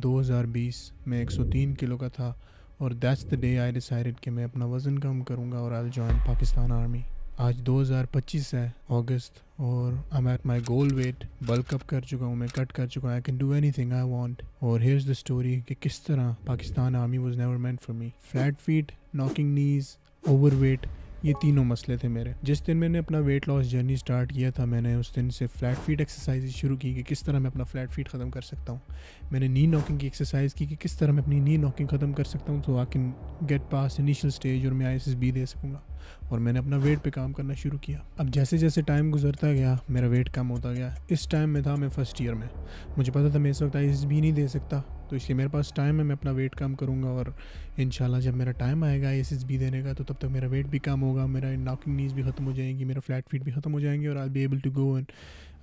2020 میں 103 کلو کا تھا اور that's the day I decided کہ میں اپنا وزن کم کروں گا اور آئی جوائن پاکستان آرمی. آج 2025 ہے اگست اور I am at my goal weight. Bulk up کر چکا ہوں, میں کٹ کر چکا ہوں. I can do anything I want. اور ہیئرز دا اسٹوری کہ کس طرح Pakistan army was never meant for me. Flat feet, knocking knees, overweight, یہ تینوں مسئلے تھے میرے. جس دن میں نے اپنا ویٹ لاس جرنی سٹارٹ کیا تھا, میں نے اس دن سے فلیٹ فیٹ ایکسرسائز شروع کی کہ کس طرح میں اپنا فلیٹ فیٹ ختم کر سکتا ہوں. میں نے نی ناکنگ کی ایکسرسائز کی کہ کس طرح میں اپنی نی ناکنگ ختم کر سکتا ہوں تو I can get pass initial stage اور میں ISSB دے سکوں گا. اور میں نے اپنا ویٹ پہ کام کرنا شروع کیا. اب جیسے جیسے ٹائم گزرتا گیا میرا ویٹ کم ہوتا گیا. اس ٹائم میں تھا میں فرسٹ ایئر میں, مجھے پتا تھا میں اس وقت ISSB نہیں دے سکتا, تو اس لیے میرے پاس ٹائم ہے, میں اپنا ویٹ کم کروں گا اور انشاءاللہ جب میرا ٹائم آئے گا ISSB دینے کا تو تب تک میرا ویٹ بھی کم ہوگا, میرا ناکنگ نیز بھی ختم ہو جائیں گی, میرا فلیٹ فیٹ بھی ختم ہو جائیں گے اور I be able to go and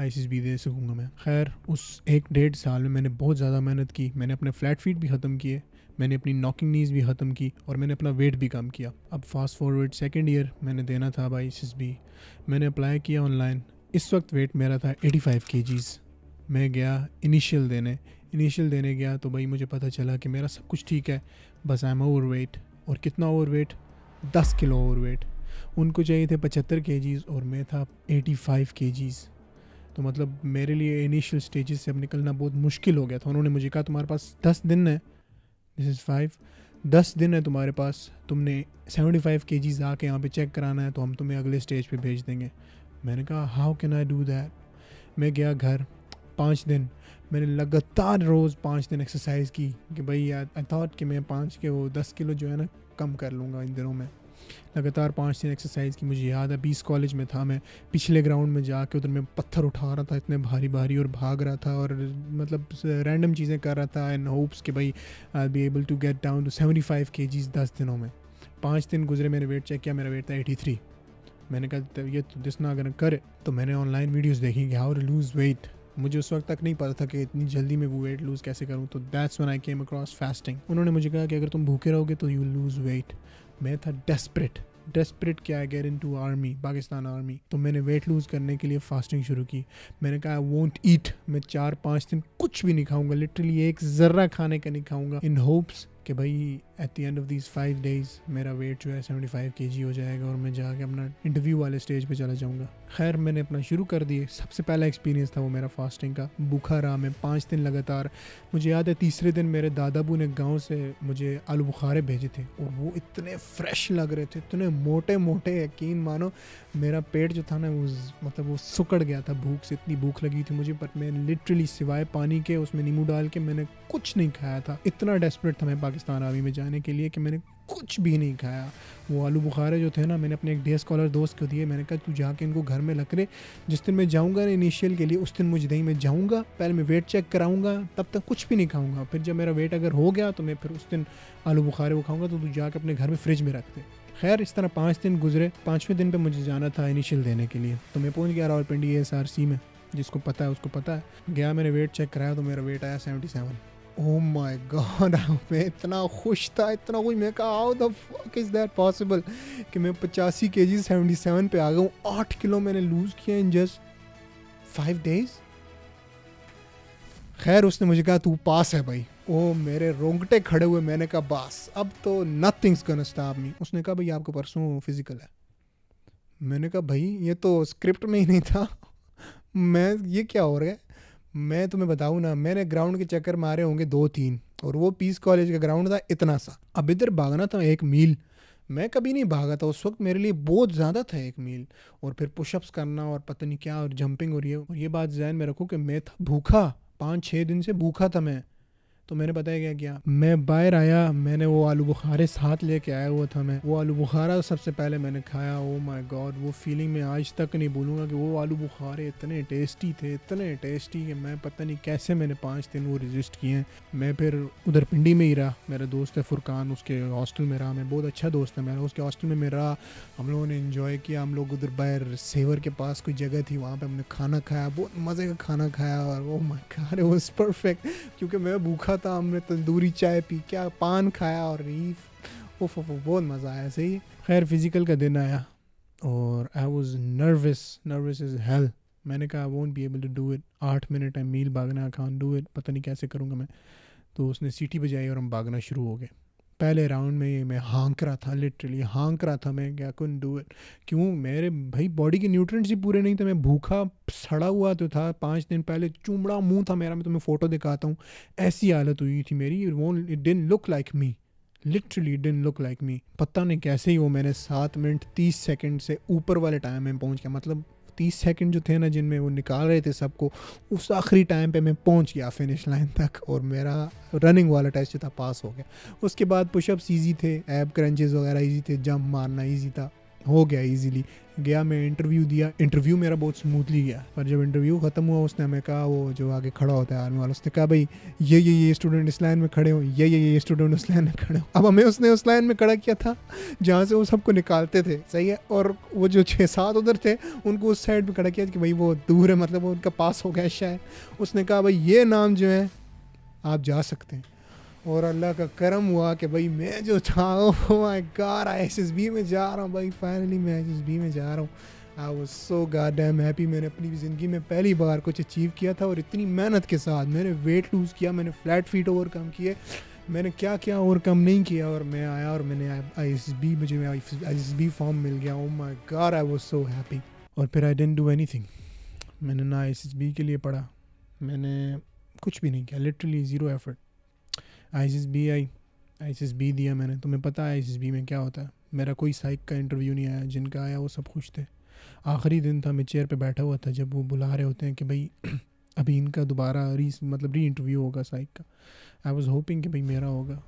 ISSB دے سکوں گا میں. خیر اس 1.5 سال میں نے بہت زیادہ محنت کی. میں نے اپنے فلیٹ فیٹ بھی ختم کیے, میں نے اپنی ناکنگ نیز بھی ختم کی اور میں نے اپنا ویٹ بھی کم کیا. اب فاسٹ فارورڈ سیکنڈ ایئر میں نے دینا تھا اب ISSB. میں نے اپلائی کیا آن لائن. اس وقت ویٹ میرا تھا 85 kgs. میں گیا انیشیل دینے گیا تو بھائی مجھے پتہ چلا کہ میرا سب کچھ ٹھیک ہے, بس آئی ایم اوور ویٹ. اور کتنا اوور ویٹ؟ 10 کلو اوور ویٹ. ان کو چاہیے تھے 75 kgs اور میں تھا 85 kgs. تو مطلب میرے لیے انیشیل سٹیجز سے اب نکلنا بہت مشکل ہو گیا تھا. انہوں نے مجھے کہا تمہارے پاس 10 دن ہے, دس از 5, 10 دن ہے تمہارے پاس, تم نے 75 kgs آ کے یہاں پہ چیک کرانا ہے تو ہم تمہیں اگلے سٹیج پہ بھیج دیں گے. میں نے کہا how can I do that. میں گیا گھر, 5 دن میں نے لگاتار روز 5 دن ایکسرسائز کی کہ بھائی آئی تھاٹ کہ میں 10 کلو جو ہے نا کم کر لوں گا ان دنوں میں. لگاتار 5 دن ایکسرسائز کی. مجھے یاد ہے 20 کالج میں تھا, میں پچھلے گراؤنڈ میں جا کے ادھر میں پتھر اٹھا رہا تھا اتنے بھاری بھاری اور بھاگ رہا تھا اور مطلب رینڈم چیزیں کر رہا تھا ان ہوپس کہ بھائی I be able to get down to 75 kgs 10 دنوں میں. 5 دن گزرے, میں نے ویٹ چیک کیا, میرا ویٹ تھا 83. میں نے کہا یہ دس نہ اگر کرے تو میں نے آن لائن ویڈیوز دیکھی کہ ہاؤ ٹو لوز ویٹ. مجھے اس وقت تک نہیں پتا تھا کہ اتنی جلدی میں وہ ویٹ لوز کیسے کروں, تو that's when I came across fasting. انہوں نے مجھے کہا کہ اگر تم بھوکے رہو گے تو یو لوز ویٹ. میں تھا ڈیسپریٹ کہ I get into army, Pakistan army. تو میں نے ویٹ لوز کرنے کے لیے فاسٹنگ شروع کی. میں نے کہا آئی وونٹ ایٹ, میں 4-5 دن کچھ بھی نہیں کھاؤں گا, لٹرلی ایک ذرہ کھانے کا نہیں کھاؤں گا, ان ہوپس کہ بھائی at the end of these 5 days میرا ویٹ جو ہے 75 kg ہو جائے گا اور میں جا کے اپنا انٹرویو والے اسٹیج پہ چلا جاؤں گا. خیر میں نے اپنا شروع کر دیے. سب سے پہلا ایکسپیرینس تھا وہ میرا فاسٹنگ کا. بھوکا رہا میں 5 دن لگاتار. مجھے یاد ہے تیسرے دن میرے دادا ابو نے گاؤں سے مجھے آلو بخارے بھیجے تھے اور وہ اتنے فریش لگ رہے تھے, اتنے موٹے موٹے, یقین مانو میرا پیٹ جو تھا نا وہ مطلب وہ سکڑ گیا تھا بھوک سے, اتنی بھوک لگی تھی مجھے. بٹ میں لٹرلی سوائے پانی کے اس میں نیمبو ڈال کے میں نے کچھ نہیں کھایا تھا. اتنا ڈیسپریٹ تھا میں پاکستان آرمی میں جانے کے لیے کہ میں نے کچھ بھی نہیں کھایا. وہ آلو بخارے جو تھے نا میں نے اپنے ایک ڈے اسکالر دوست کو دیے. میں نے کہا تو جا کے ان کو گھر میں رکھ لے, جس دن میں جاؤں گا نا انیشیل کے لیے اس دن مجھے دیں, میں جاؤں گا پہلے میں ویٹ چیک کراؤں گا, تب تک کچھ بھی نہیں کھاؤں گا. پھر جب میرا ویٹ اگر ہو گیا تو میں پھر اس دن آلو بخارے وہ کھاؤں گا, تو جا کے اپنے گھر میں فریج میں رکھ دے. خیر اس طرح 5 دن گزرے. 5ویں دن پہ مجھے جانا تھا انیشیل دینے کے لیے, تو میں پہنچ گیا راولپنڈی SRC میں. جس کو پتہ ہے اس کو پتہ ہے. گیا میں نے ویٹ چیک کرایا تو میرا ویٹ آیا 77. او مائی گاڈ, میں اتنا خوش تھا, اتنا خوش. میں کہا ہاؤ دا فک از دیٹ پاسبل کہ میں 85 kg 77 پہ آ گیا ہوں. 8 کلو میں نے لوز کیا ان جسٹ 5 days. خیر اس نے مجھے کہا تو پاس ہے بھائی. او میرے رونگٹے کھڑے ہوئے. میں نے کہا بس اب تو نتھنگز گonna stop me. اس نے کہا بھائی آپ کو پرسوں فزیکل ہے. میں نے کہا بھائی یہ تو اسکرپٹ میں ہی نہیں تھا, میں یہ کیا ہو رہا ہے. میں تمہیں بتاؤں نا, میں نے گراؤنڈ کے چکر مارے ہوں گے 2-3 اور وہ پیس کالج کا گراؤنڈ تھا اتنا سا. اب ادھر بھاگنا تھا 1 میل, میں کبھی نہیں بھاگا تھا اس وقت, میرے لیے بہت زیادہ تھا 1 میل. اور پھر پش اپس کرنا اور پتہ نہیں کیا اور جمپنگ اور یہ بات ذہن میں رکھو کہ میں تھا بھوکا, 5-6 دن سے بھوکا تھا میں. تو میں نے بتایا کیا کیا, میں باہر آیا, میں نے وہ آلو بخارے ساتھ لے کے آیا ہوا تھا. میں وہ آلو بخارا سب سے پہلے میں نے کھایا. او مائی گاڈ, وہ فیلنگ میں آج تک نہیں بھولوں گا کہ وہ آلو بخارے اتنے ٹیسٹی تھے, اتنے ٹیسٹی کہ میں پتہ نہیں کیسے میں نے 5 دن وہ ریزسٹ کیے ہیں. میں پھر ادھر پنڈی میں ہی رہا. میرا دوست ہے فرقان, اس کے ہاسٹل میں رہا. میں بہت اچھا دوست ہے میرا, اس کے ہاسٹل میں رہا. ہم لوگوں نے انجوائے کیا. ہم لوگ ادھر باہر سیور کے پاس کوئی جگہ تھی, وہاں پہ ہم نے کھانا کھایا, بہت مزے کا کھانا کھایا. اور او مائی گاڈ اٹ واز پرفیکٹ, کیونکہ میں بھوکا تھا. ہم نے تندوری چائے پی, کیا پان کھایا اور ریف, بہت مزہ آیا. صحیح. خیر فزیکل کا دن آیا اور I was nervous as hell. میں نے کہا I won't be able to do it, 8 minute ہے میل بھاگنا, I can't do it, پتہ نہیں کیسے کروں گا میں. تو اس نے سیٹی بجائی اور ہم بھاگنا شروع ہو گئے. پہلے راؤنڈ میں میں ہانک رہا تھا, لٹرلی ہانک رہا تھا میں, کیا couldn't do it. کیوں, میرے بھائی باڈی کے نیوٹرینٹس ہی پورے نہیں تھے, میں بھوکا سڑا ہوا تو تھا. 5 دن پہلے چومڑا منہ تھا میرا, میں تمہیں فوٹو دکھاتا ہوں, ایسی حالت ہوئی تھی میری. It didn't look like me, literally it didn't look like me. پتہ نہیں کیسے ہی وہ میں نے 7 منٹ 30 سیکنڈ سے اوپر والے ٹائم میں پہنچ گیا. مطلب 30 سیکنڈ جو تھے نا جن میں وہ نکال رہے تھے سب کو, اس آخری ٹائم پہ میں پہنچ گیا فنش لائن تک, اور میرا رننگ والا ٹیسٹ جو تھا پاس ہو گیا. اس کے بعد پش اپس ایزی تھے, ایب کرنچز وغیرہ ایزی تھے, جمپ مارنا ایزی تھا, ہو گیا ایزیلی. گیا میں انٹرویو دیا, انٹرویو میرا بہت سموتھلی گیا. پر جب انٹرویو ختم ہوا اس نے ہمیں کہا, وہ جو آگے کھڑا ہوتا ہے آرمی والا, اس نے کہا بھائی یہ اسٹوڈنٹ اس لائن میں کھڑے ہو, یہ اسٹوڈنٹ اس لائن میں کھڑے ہو. اب ہمیں اس نے اس لائن میں کھڑا کیا تھا جہاں سے وہ سب کو نکالتے تھے, صحیح ہے, اور وہ جو 6-7 ادھر تھے ان کو اس سائڈ پہ کھڑا کیا کہ بھائی وہ دور ہے, مطلب وہ ان کا پاس ہو گیا شاید. اس نے کہا بھائی یہ نام جو ہے آپ جا سکتے ہیں. اور اللہ کا کرم ہوا کہ بھائی میں جو تھا, اوہ مائی گاڈ, ISSB میں جا رہا ہوں بھائی, فائنلی میں ISSB میں جا رہا ہوں. I was so goddamn happy. میں نے اپنی زندگی میں پہلی بار کچھ اچیو کیا تھا, اور اتنی محنت کے ساتھ. میں نے ویٹ لوز کیا, میں نے فلیٹ فیٹ اوور کم کیے, میں نے کیا کیا اوور کم نہیں کیا, اور میں آیا اور میں نے مجھے ISSB فارم مل گیا. Oh my God, I was so happy. اور پھر I didn't do anything. میں نے نہ ISSB کے لیے پڑھا, میں نے کچھ بھی نہیں کیا, literally zero effort. ISSB دیا میں نے. تمہیں پتہ ہے ISSB میں کیا ہوتا ہے, میرا کوئی سائیک کا انٹرویو نہیں آیا, جن کا آیا وہ سب خوش تھے. آخری دن تھا, میں چیئر پہ بیٹھا ہوا تھا, جب وہ بلا رہے ہوتے ہیں کہ بھائی ابھی ان کا دوبارہ ری انٹرویو ہوگا سائیک کا. آئی واز ہوپنگ کہ بھائی میرا ہوگا,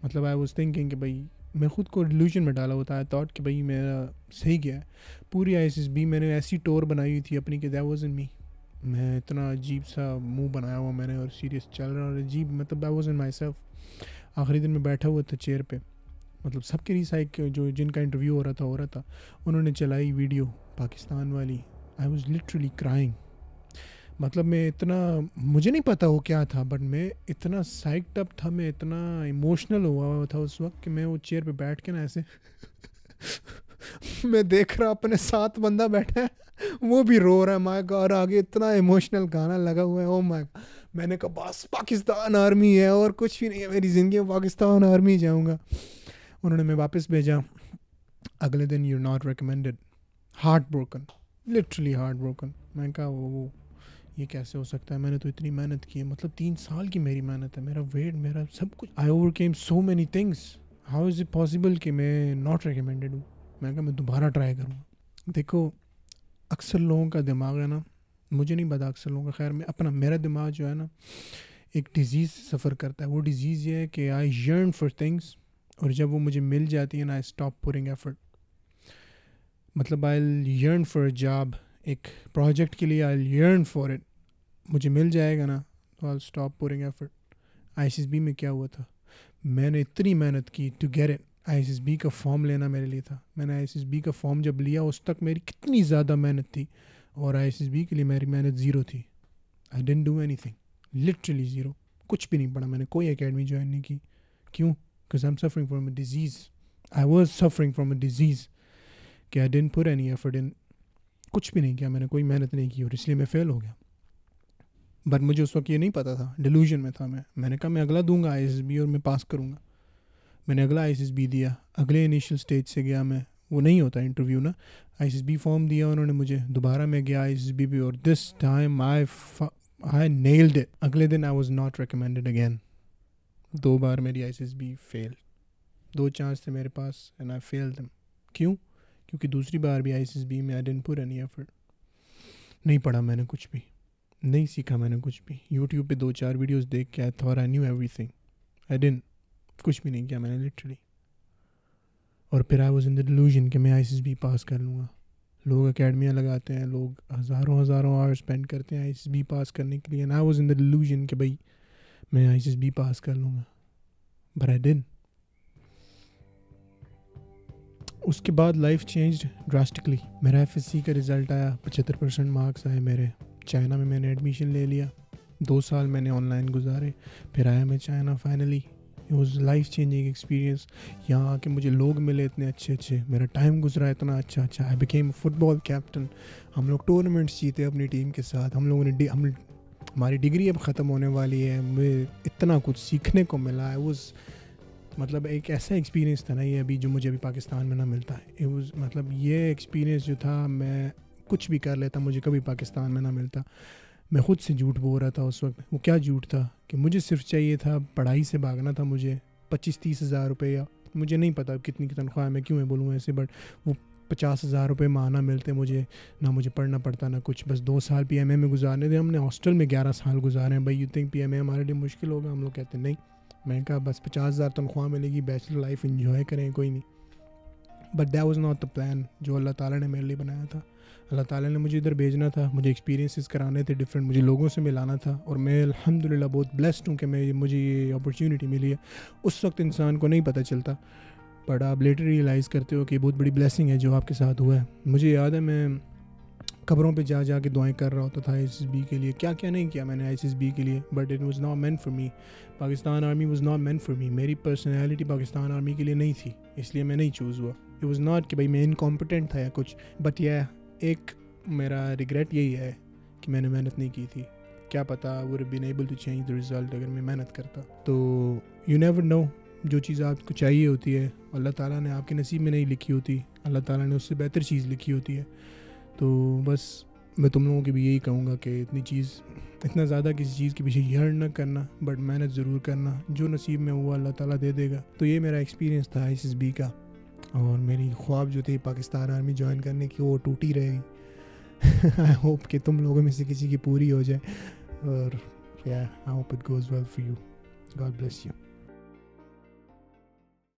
مطلب آئی واز تھنکنگ کہ بھائی میں خود کو ڈیلیوژن میں ڈالا ہوتا ہے, تھاٹ کہ بھائی میرا صحیح گیا ہے. پوری ISSB میں نے ایسی ٹور بنائی ہوئی تھی اپنی کہ دیٹ واز ان می. میں اتنا عجیب سا منہ بنایا ہوا میں نے, اور سیریس چل رہا, اور عجیب, مطلب I was in my self. آخری دن میں بیٹھا ہوا تھا چیئر پہ, مطلب سب کے ریسائک جو جن کا انٹرویو ہو رہا تھا, انہوں نے چلائی ویڈیو پاکستان والی. I was literally crying. مطلب میں اتنا, مجھے نہیں پتا وہ کیا تھا, بٹ میں اتنا سائکڈ اپ تھا, میں اتنا ایموشنل ہوا تھا اس وقت کہ میں وہ چیئر پہ بیٹھ کے نا ایسے میں دیکھ رہا اپنے ساتھ بندہ بیٹھا ہے, وہ بھی رو رہا ہے. مائی گاڈ, آگے اتنا ایموشنل گانا لگا ہوا ہے. او مائی, میں نے کہا بس پاکستان آرمی ہے اور کچھ بھی نہیں ہے میری زندگی میں, پاکستان آرمی جاؤں گا. انہوں نے میں واپس بھیجا. اگلے دن you not recommended. Heart broken, literally heart broken. میں نے کہا وہ یہ کیسے ہو سکتا ہے, میں نے تو اتنی محنت کی ہے, مطلب 3 سال کی میری محنت ہے, میرا ویٹ, میرا سب کچھ. I overcame so many things, how is it possible کہ میں ناٹ ریکمینڈیڈ ہوں. میں نے کہا میں دوبارہ ٹرائی کروں گا. دیکھو اکثر لوگوں کا دماغ ہے نا, مجھے نہیں پتا اکثر لوگوں کا, خیر میں میرا دماغ جو ہے نا ایک ڈیزیز سے سفر کرتا ہے. وہ ڈیزیز یہ ہے کہ آئی یرن فار تھنگس, اور جب وہ مجھے مل جاتی ہے نا, آئی اسٹاپ پوٹنگ ایفرٹ. مطلب آئی یرن فار اے جاب, ایک پروجیکٹ کے لیے آئی یرن فار اٹ, مجھے مل جائے گا نا تو I stop putting effort. ISSB میں کیا ہوا تھا, میں نے اتنی محنت کی ٹو گیٹ اٹ. ISSB کا فارم لینا میرے لیے تھا. میں نے ISSB کا فارم جب لیا اس تک میری کتنی زیادہ محنت تھی, اور ISSB کے لیے میری محنت زیرو تھی. I didn't do any thing, literally zero, کچھ بھی نہیں پڑھا میں نے, کوئی اکیڈمی جوائن نہیں کی. کیوں؟ Because I am suffering from a disease. I was suffering from a disease کہ I didn't put any effort in. کچھ بھی نہیں کیا میں نے, کوئی محنت نہیں کی, اور اس لیے میں فیل ہو گیا. بٹ مجھے اس وقت یہ نہیں پتا تھا, ڈیلیوژن میں تھا میں نے کہا میں اگلا دوں گا ISSB اور میں پاس کروں گا. میں نے اگلا ISSB دیا, اگلے انیشیل سٹیج سے گیا میں, وہ نہیں ہوتا انٹرویو نا, ISSB فارم دیا انہوں نے مجھے, دوبارہ میں گیا ISSB بھی, اور this time I nailed it. اگلے دن I was not recommended again. 2 بار میری ISSB فیل, 2 چانس تھے میرے پاس and I failed them. کیوں؟ کیونکہ دوسری بار بھی ISSB میں I didn't put any effort. نہیں پڑھا میں نے کچھ بھی, نہیں سیکھا میں نے کچھ بھی. یوٹیوب پہ 2-4 ویڈیوز دیکھ کے I thought I knew everything. I didn't. کچھ بھی نہیں کیا میں نے لٹرلی. اور پھر I was in the delusion کہ میں ISSB پاس کر لوں گا. لوگ اکیڈمیاں لگاتے ہیں, لوگ ہزاروں آور اسپینڈ کرتے ہیں ISSB پاس کرنے کے لیے, and I was in the delusion کہ بھائی میں ISSB پاس کر لوں گا. But I didn't. اس کے بعد لائف چینجڈ ڈراسٹکلی. میرا FSC کا رزلٹ آیا, 75% مارکس آئے میرے. چائنا میں نے ایڈمیشن لے لیا, 2 سال میں نے آن لائن گزارے. پھر آیا میں China finally, it was life changing experience. یہاں آ کے مجھے لوگ ملے اتنے اچھے اچھے, میرا ٹائم گزرا اتنا اچھا اچھا. I became a football captain. ہم لوگ ٹورنامنٹس جیتے اپنی ٹیم کے ساتھ. ہم لوگوں نے ہماری ڈگری اب ختم ہونے والی ہے. مجھے اتنا کچھ سیکھنے کو ملا. it was مطلب ایک ایسا ایکسپیرینس تھا نا یہ ابھی جو مجھے ابھی پاکستان میں نہ ملتا ہے. it was مطلب یہ ایکسپیرینس جو تھا, میں کچھ بھی کر لیتا, مجھے کبھی پاکستان میں نہ ملتا. میں خود سے جھوٹ بول رہا تھا اس وقت. وہ کیا جھوٹ تھا کہ مجھے صرف چاہیے تھا پڑھائی سے بھاگنا تھا. مجھے 25-30 ہزار روپے, یا مجھے نہیں پتا کتنی کی تنخواہ ہے, میں کیوں میں بولوں ایسے, بٹ وہ 50 ہزار روپے ماہانہ ملتے مجھے. نہ مجھے پڑھنا پڑتا نہ کچھ, بس 2 سال پی ایم اے میں گزارنے تھے. ہم نے ہاسٹل میں 11 سال گزارے ہیں. بھائی یو تھنک پی ایم اے ہمارے لیے مشکل ہوگا؟ ہم لوگ کہتے ہیں نہیں. میں نے کہا بس 50 ہزار تنخواہ ملے گی, بیچلر لائف انجوائے کریں, کوئی نہیں. But that was not the plan جو اللہ تعالیٰ نے میرے لیے بنایا تھا. اللہ تعالیٰ نے مجھے ادھر بھیجنا تھا, مجھے ایکسپیرینسز کرانے تھے ڈفرینٹ, مجھے لوگوں سے ملانا تھا. اور میں الحمدللہ بہت بلیسڈ ہوں کہ مجھے یہ اپرچونٹی ملی ہے. اس وقت انسان کو نہیں پتہ چلتا, بٹ آپ لیٹر ریئلائز کرتے ہو کہ بہت بڑی بلیسنگ ہے جو آپ کے ساتھ ہوا ہے. مجھے یاد ہے میں قبروں پہ جا کے دعائیں کر رہا ہوتا تھا آئی ایس ایس بی کے لیے. کیا کیا نہیں کیا میں نے آئی ایس ایس بی کے لیے, but it was not meant for me. Pakistan army was not meant for می. میری پرسنالٹی پاکستان آرمی کے لیے نہیں تھی, اس لیے میں نہیں چوز ہوا. اٹ واز ناٹ کہ بھائی میں انکمپیٹنٹ تھا یا کچھ, بٹ یہ ایک میرا ریگریٹ یہی ہے کہ میں نے محنت نہیں کی تھی. کیا پتہ would have been able to change the result اگر میں محنت کرتا. تو you never know, جو چیز آپ کو چاہیے ہوتی ہے اللہ تعالیٰ نے آپ کے نصیب میں نہیں لکھی ہوتی, اللہ تعالیٰ نے اس سے بہتر چیز لکھی ہوتی ہے. تو بس میں تم لوگوں کے بھی یہی کہوں گا کہ اتنا زیادہ کسی چیز کے پیچھے یرن نہ کرنا, بٹ محنت ضرور کرنا. جو نصیب میں ہوا اللہ تعالیٰ دے دے گا. تو یہ میرا ایکسپیرینس تھا آئی ایس ایس بی کا, اور میری خواب جو تھی پاکستان آرمی جوائن کرنے کی وہ ٹوٹی رہے گی. I hope کہ تم لوگوں میں سے کسی کی پوری ہو جائے, اور yeah, I hope it goes well for you. God bless you.